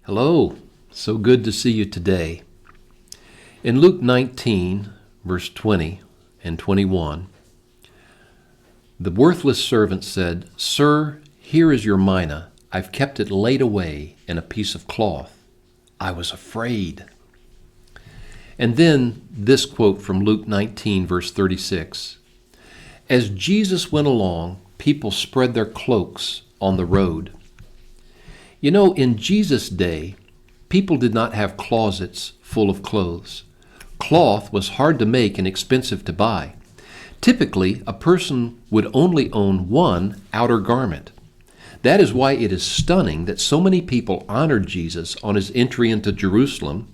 Hello, so good to see you today. In Luke 19, verse 20 and 21, the worthless servant said, "Sir, here is your mina. I've kept it laid away in a piece of cloth. I was afraid." And then this quote from Luke 19, verse 36. As Jesus went along, people spread their cloaks on the road. You know, in Jesus' day, people did not have closets full of clothes. Cloth was hard to make and expensive to buy. Typically, a person would only own one outer garment. That is why it is stunning that so many people honored Jesus on his entry into Jerusalem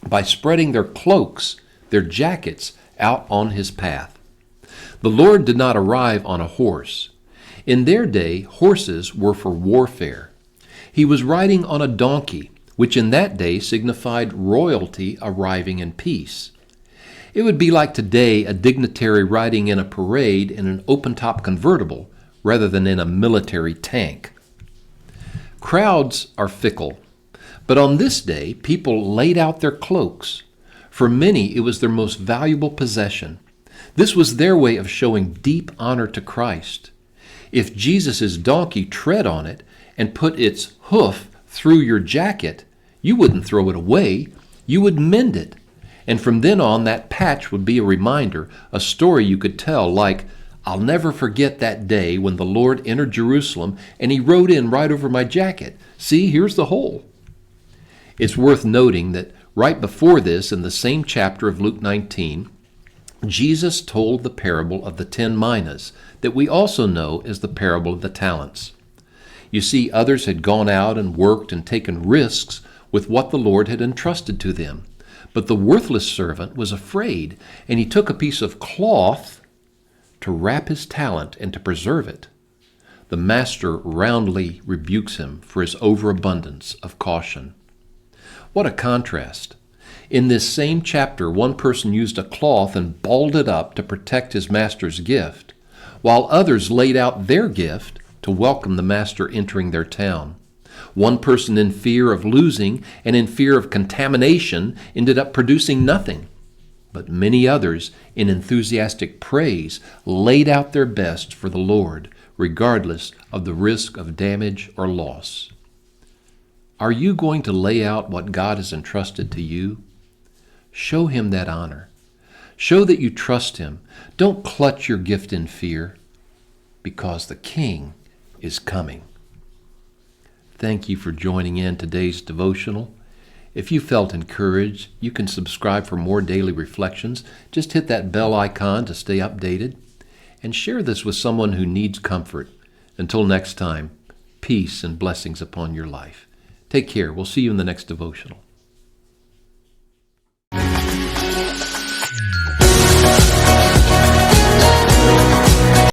by spreading their cloaks, their jackets, out on his path. The Lord did not arrive on a horse. In their day, horses were for warfare. He was riding on a donkey, which in that day signified royalty arriving in peace. It would be like today a dignitary riding in a parade in an open-top convertible rather than in a military tank. Crowds are fickle, but on this day people laid out their cloaks. For many, it was their most valuable possession. This was their way of showing deep honor to Christ. If Jesus' donkey tread on it and put its hoof through your jacket, you wouldn't throw it away, you would mend it. And from then on, that patch would be a reminder, a story you could tell like, "I'll never forget that day when the Lord entered Jerusalem and he rode in right over my jacket. See, here's the hole." It's worth noting that right before this, in the same chapter of Luke 19, Jesus told the parable of the 10 minas that we also know as the parable of the talents. You see, others had gone out and worked and taken risks with what the Lord had entrusted to them. But the worthless servant was afraid, and he took a piece of cloth to wrap his talent and to preserve it. The master roundly rebukes him for his overabundance of caution. What a contrast! In this same chapter, one person used a cloth and balled it up to protect his master's gift, while others laid out their gift to welcome the master entering their town. One person, in fear of losing and in fear of contamination, ended up producing nothing. But many others, in enthusiastic praise, laid out their best for the Lord, regardless of the risk of damage or loss. Are you going to lay out what God has entrusted to you? Show him that honor. Show that you trust him. Don't clutch your gift in fear, because the King is coming. Thank you for joining in today's devotional. If you felt encouraged, you can subscribe for more daily reflections. Just hit that bell icon to stay updated, and share this with someone who needs comfort. Until next time, peace and blessings upon your life. Take care. We'll see you in the next devotional.